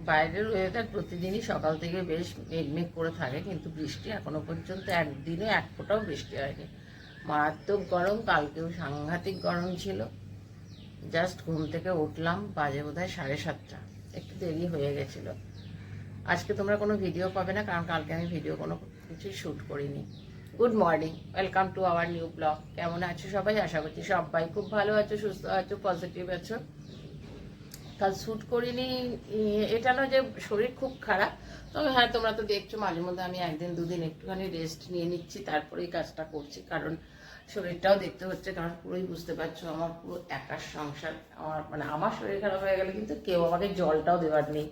বাইরের ওয়েদার প্রতিদিনই সকাল থেকে বেশ মেঘমেঘ করে থাকে, কিন্তু বৃষ্টি এখনো পর্যন্ত একদিনও এক ফোঁটাও বৃষ্টি হয়নি। মারাত্মক গরম, কালকেও সাংঘাতিক গরম ছিল। জাস্ট ঘুম থেকে উঠলাম, বাজে বোধহয় 7:30, একটু দেরি হয়ে গেছিল। আজকে তোমরা কোনো ভিডিও পাবে না, কারণ কালকে আমি ভিডিও কোনো কিছুই শ্যুট করিনি। Good morning, welcome to our new blog. কেমন আছো সবাই? আশা করছি সবাই খুব ভালো আছো, সুস্থ আছো, পজিটিভ আছো। কাল শ্যুট করিনি এটা নয় যে শরীর খুব খারাপ, তবে হ্যাঁ তোমরা তো দেখছো মাঝে মধ্যে আমি একদিন দুদিন একটুখানি রেস্ট নিয়ে নিচ্ছি, তারপরেই কাজটা করছি। কারণ শরীরটাও দেখতে হচ্ছে, কারণ পুরোই বুঝতে পারছো আমার পুরো একার সংসার। আমার শরীর খারাপ হয়ে গেলে কিন্তু কেউ আমাকে জলটাও দেওয়ার নেই,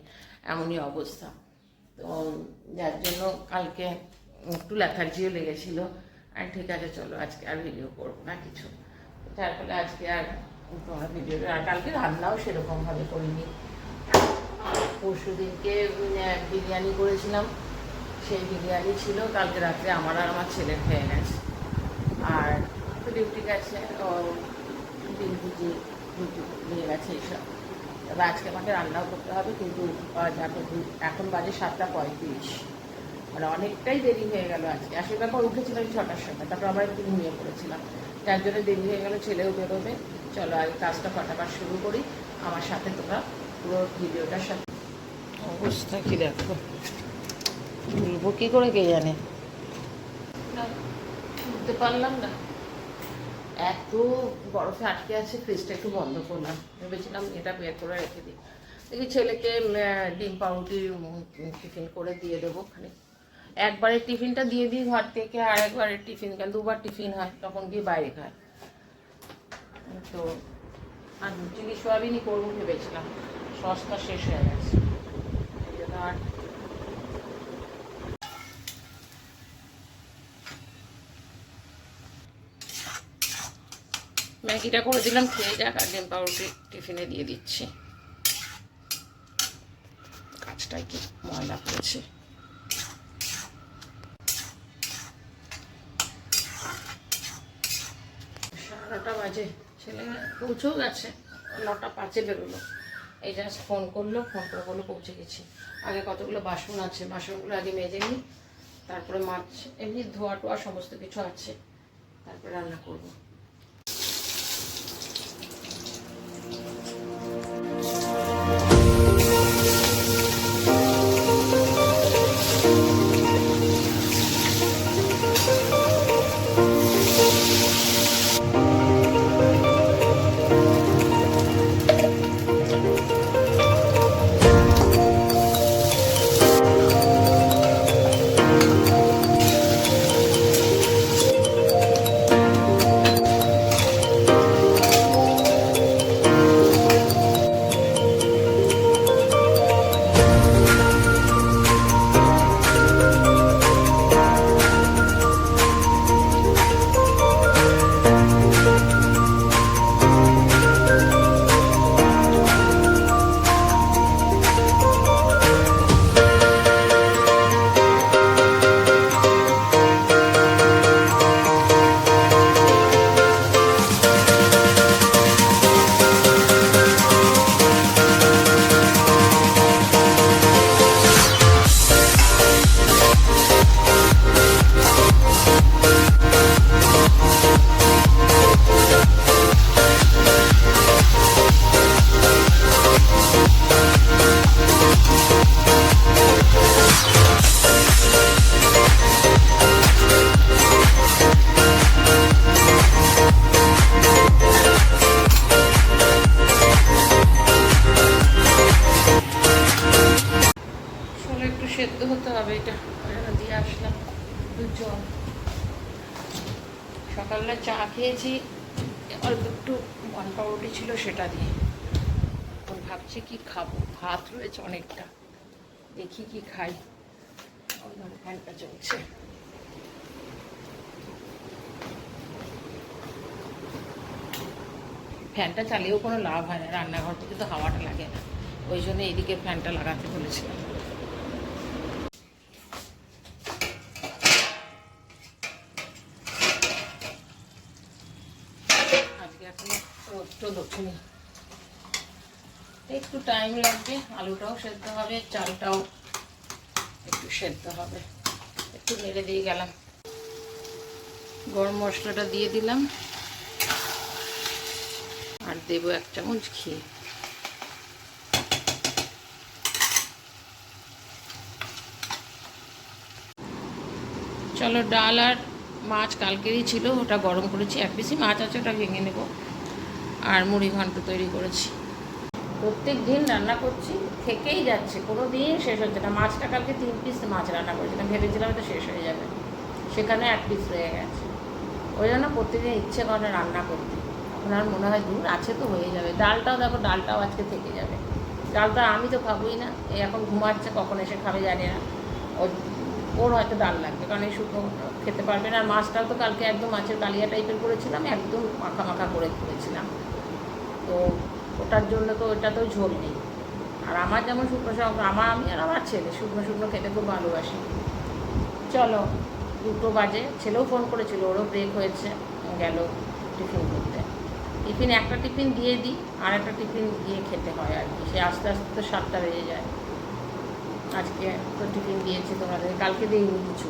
এমনই অবস্থা। তো যার জন্য কালকে একটু লেথার্জিও লেগেছিলো। আর ঠিক আছে চলো আজকে আর ভিডিও করবো না কিছু, যার ফলে আজকে আর তোমরা ভিডিও, আর কালকে রান্নাও সেরকমভাবে করিনি। পরশু দিনকে বিরিয়ানি করেছিলাম, সেই বিরিয়ানি ছিল, কালকে রাত্রে আমার আর আমার ছেলে খেয়ে গেছে। আর তো ডিউটি গেছে, ডিম ভুজি রুটি নিয়ে গেছে এইসব। তবে আজকে আমাকে রান্নাও করতে হবে, কিন্তু এখন বাজে 7:35, মানে অনেকটাই দেরি হয়ে গেল আজকে। আসলে ব্যাপার উঠেছিলাম 6টার সময়, তারপর আবার একটু ঘুমিয়ে পড়েছিলাম, যার জন্য দেরি হয়ে গেল। ছেলেও বেরোবে। চলো আগে কাজটা ফটাফট শুরু করি, আমার সাথে তোমরা পুরো ভিডিওটার সাথে। অবস্থা কি দেখো, বলবো কী করে কে জানে, বুঝতে পারলাম না। এত বরফে আটকে আছে, ফ্রিজটা একটু বন্ধ করলাম, ভেবেছিলাম এটা বের করে রেখে দিই। দেখি ছেলেকে ডিম পাউরুটি টিফিন করে দিয়ে দেবো। খালি একবারে টিফিনটা দিয়ে দিই ঘর থেকে, আর একবারে টিফিন, কেন দুবার টিফিন হয়, তখন গিয়ে বাইরে খায়। তো আর চিলি সোয়াবিনই করবো ভেবেছিলাম, সসটা শেষ হয়ে গেছে, এই জন্য আর ম্যাগিটা করে দিলাম, খেয়ে যাক। আর ডিম পাউরুটি টিফিনে দিয়ে দিচ্ছি। কাজটাই কি ময়লা পড়েছে। সাড়ে 9টা বাজে, ছেলে পৌঁছেও গেছে, 9:05 বেরোলো। এই জাস্ট ফোন করলো, ফোন করে বললো পৌঁছে গেছি। আগে কতগুলো বাসন আছে, বাসনগুলো আগে মেজে নিই, তারপরে মাছ এমনি ধোয়া টোয়া সমস্ত কিছু আছে, তারপরে রান্না করবো। সেদ্ধ হতে হবে, এটা দিয়ে আসলাম জল। সকালবেলা চা খেয়েছি, অল্প একটু বন পাউরুটি ছিল সেটা দিয়ে। এখন ভাবছি কি খাবো, ভাত রয়েছে অনেকটা, দেখি কি খাই। ফ্যানটা চলছে, ফ্যানটা চালিয়েও কোনো লাভ হয় না, রান্নাঘর থেকে তো হাওয়াটা লাগে না, ওই জন্য এদিকে ফ্যানটা লাগাতে বলেছিলাম। আজকে এখন রোদটা দক্ষিণে, একটু টাইম লাগবে, আলুটাও সেদ্ধ হবে, চালটাও একটু সেদ্ধ হবে। একটু নেড়ে দিয়ে গেলাম, গরম মশলাটা দিয়ে দিলাম, আর দেবো 1 চামচ ঘি। চলো, ডাল আর মাছ কালকেরই ছিল, ওটা গরম করেছি, 1 পিসি মাছ আছে, ওটা ভেঙে নেব। আর মুড়ি ঘন্ট তৈরি করেছি। প্রত্যেক দিন রান্না করছি, থেকেই যাচ্ছে, কোনো দিন শেষ হচ্ছে না। মাছটা কালকে 3 পিস মাছ রান্না করেছিলাম, ভেবেছিলাম তো শেষ হয়ে যাবে, সেখানে 1 পিস রয়ে গেছে। ওই জন্য প্রত্যেকদিন ইচ্ছে করে রান্না করতে। এখন আর মনে হয় দূর আছে তো হয়ে যাবে। ডালটাও দেখো, ডালটাও আজকে থেকে যাবে। ডালটা আমি তো খাবোই না, এই এখন ঘুমাচ্ছে, কখন এসে খাবে জানি না। ওর হয়তো ডাল লাগবে, কারণ এই শুকনো খেতে পারবে না। আর মাছটাও তো কালকে একদম মাছের কালিয়া টাইপের করেছিলাম, একদম মাখা মাখা করে করেছিলাম, তো ওটার জন্য তো ওটা তো ঝোল নেই। আর আমার যেমন শুকনো আমি আর আমার ছেলে শুকনো শুকনো খেতে খুব ভালোবাসি। চলো, 2টো বাজে, ছেলেও ফোন করেছিল, ওরও ব্রেক হয়েছে, গেল টিফিন করতে। টিফিন একটা টিফিন দিয়ে দিই, আর একটা টিফিন গিয়ে খেতে হয় আর কি। সে আস্তে আস্তে তো 7টা বেজে যায়। আজকে তো টিফিন দিয়েছি তোমাদের, কালকে দিইনি কিছু।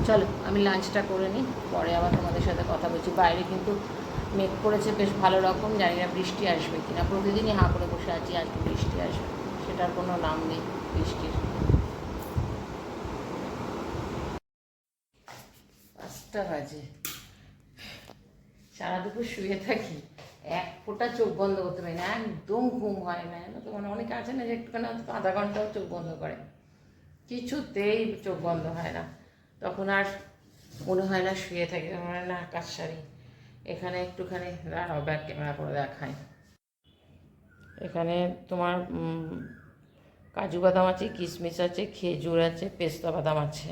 চলো, আমি লাঞ্চটা করে নিই, পরে আবার তোমাদের সাথে কথা বলছি। বাইরে কিন্তু মেঘ করেছে বেশ ভালো রকম, জানি না বৃষ্টি আসবে কিনা। প্রতিদিনই হাঁ করে বসে আছি, আজকে বৃষ্টি আসবে, সেটার কোনো নাম নেই বৃষ্টির। 5টা বাজে, সারা দুপুর শুয়ে থাকি, 1 ফোঁটা চোখ বন্ধ করতে পারি না, একদম ঘুম হয় না। তো মানে অনেকে আছে না যে একটুখানি আধা ঘন্টাও চোখ বন্ধ করে, কিছুতেই চোখ বন্ধ হয় না। তখন আর মনে হয় না শুয়ে থাকি, মনে হয় না আকাশ সারি। এখানে একটুখানি দাঁড়াও, ব্যাক ক্যামেরা করে দেখায়। এখানে তোমার কাজু বাদাম আছে, কিশমিশ আছে, খেজুর আছে, পেস্তা বাদাম আছে।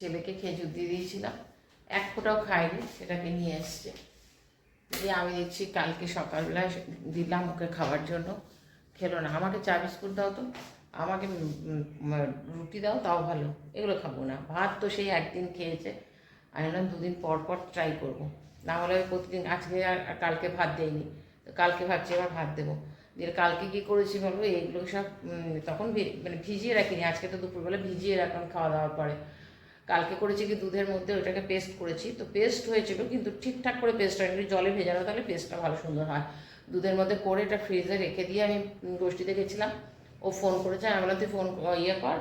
ছেলেকে খেজুর দিয়ে দিয়েছিলাম, 1 ফোঁটাও খায়নি, সেটাকে নিয়ে এসছে। দিয়ে আমি দেখছি কালকে সকালবেলা দিলাম ওকে খাওয়ার জন্য, খেলো না। আমাকে চা বিস্কুট দাও তো, আমাকে রুটি দাও তাও ভালো, এগুলো খাবো না। ভাত তো সেই একদিন খেয়েছে, আমি বললাম 2 দিন পর পর ট্রাই করবো, না হলে প্রতিদিন। আজকে আর কালকে ভাত দেয়নি, তো কালকে ভাবছি এবার ভাত দেবো। দিয়ে কালকে কী করেছি বলবো, এইগুলো সব তখন মানে ভিজিয়ে রাখিনি, আজকে তো দুপুরবেলা ভিজিয়ে রাখলাম খাওয়া দাওয়ার পরে। কালকে করেছি কি, দুধের মধ্যে ওইটাকে পেস্ট করেছি, তো পেস্ট হয়েছিল কিন্তু ঠিকঠাক করে পেস্ট হয়নি, জলে ভেজানো, তাহলে পেস্টটা ভালো সুন্দর হয়। দুধের মধ্যে করে এটা ফ্রিজে রেখে দিয়ে আমি গোষ্ঠীতে গেছিলাম, ও ফোন করেছে, আমি বললাম তুই ফোন ইয়ে কর,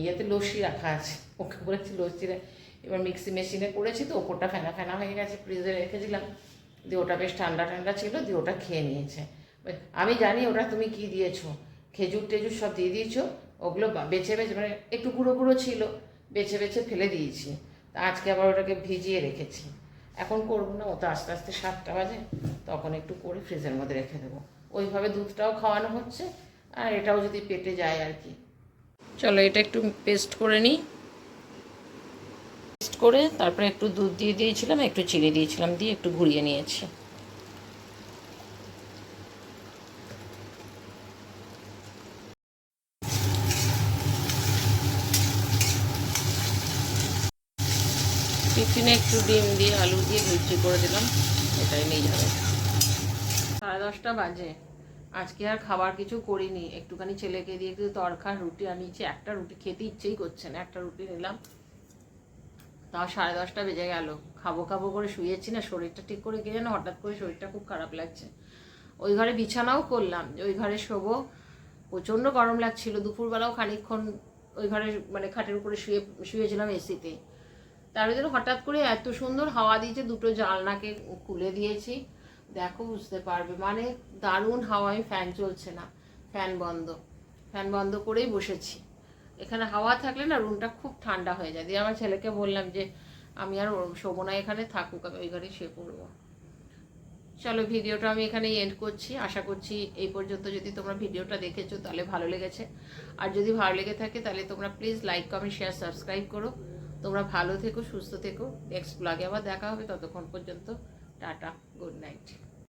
ইয়েতে লস্যি রাখা আছে, ওকে বলেছি লস্যিরে। এবার মিক্সি মেশিনে করেছি, তো ওপরটা ফেনা ফেনা হয়ে গেছে, ফ্রিজে রেখেছিলাম, দিয়ে ওটা বেশ ঠান্ডা ঠান্ডা ছিল, দিয়ে ওটা খেয়ে নিয়েছে। আমি জানি ওটা তুমি কি দিয়েছো, খেজুর টেজুর সব দিয়ে দিয়েছো, ওগুলো বেছে বেছে, মানে একটু গুঁড়ো গুঁড়ো ছিল, বেছে বেছে ফেলে দিয়েছি। তা আজকে আবার ওটাকে ভিজিয়ে রেখেছি, এখন করবো না, ও তো আস্তে আস্তে 7টা বাজে, তখন একটু করে ফ্রিজের মধ্যে রেখে দেবো। ওইভাবে দুধটাও খাওয়ানো হচ্ছে, আর এটাও যদি পেটে যায় আর কি। চলো, এটা একটু পেস্ট করে নিই, পেস্ট করে তারপরে একটু দুধ দিয়ে দিয়েছিলাম, একটু চিনি দিয়েছিলাম, দিয়ে একটু ঘুরিয়ে নিয়েছি। টিফিনে একটু ডিম দিয়ে আলু দিয়ে লুচি করে দিলাম, এটাই নিয়ে যাবে। 10:30 বাজে, আজকে আর খাবার কিছু করিনি, একটুখানি ছেলেকে দিয়ে একটু তরকার রুটি আনিয়েছি, একটা রুটি খেতে ইচ্ছেই করছে না, একটা রুটি নিলাম, তাও 10:30 বেজে গেল। খাবো খাবো করে শুয়েছি না, শরীরটা ঠিক করে গিয়ে যেন হঠাৎ করে শরীরটা খুব খারাপ লাগছে। ওই ঘরে বিছানাও করলাম যে ওই ঘরে শোবো, প্রচণ্ড গরম লাগছিল, দুপুরবেলাও খানিকক্ষণ ওই ঘরে মানে খাটের উপরে শুয়েছিলাম এসিতে। তার ভিতরে হঠাৎ করে এত সুন্দর হাওয়া দিয়েছে, 2টো জানলাকে খুলে দিয়েছি, দেখো বুঝতে পারবে, মানে দারুণ হাওয়া। আমি ফ্যান চলছে না, ফ্যান বন্ধ করেই বসেছি। এখানে হাওয়া থাকলে না রুমটা খুব ঠান্ডা হয়ে যায়। দিয়ে আমার ছেলেকে বললাম যে আমি আর শোবো না, এখানে থাকুক, আমি ওই ঘরে শুয়ে পড়বো। চলো, ভিডিওটা আমি এখানেই এন্ড করছি। আশা করছি এই পর্যন্ত যদি তোমরা ভিডিওটা দেখেছো তাহলে ভালো লেগেছে, আর যদি ভালো লেগে থাকে তাহলে তোমরা please like comment share subscribe করো। তোমরা ভালো থেকো, সুস্থ থেকো, নেক্সট ব্লগে আবার দেখা হবে, ততক্ষণ পর্যন্ত টাটা, গুড নাইট।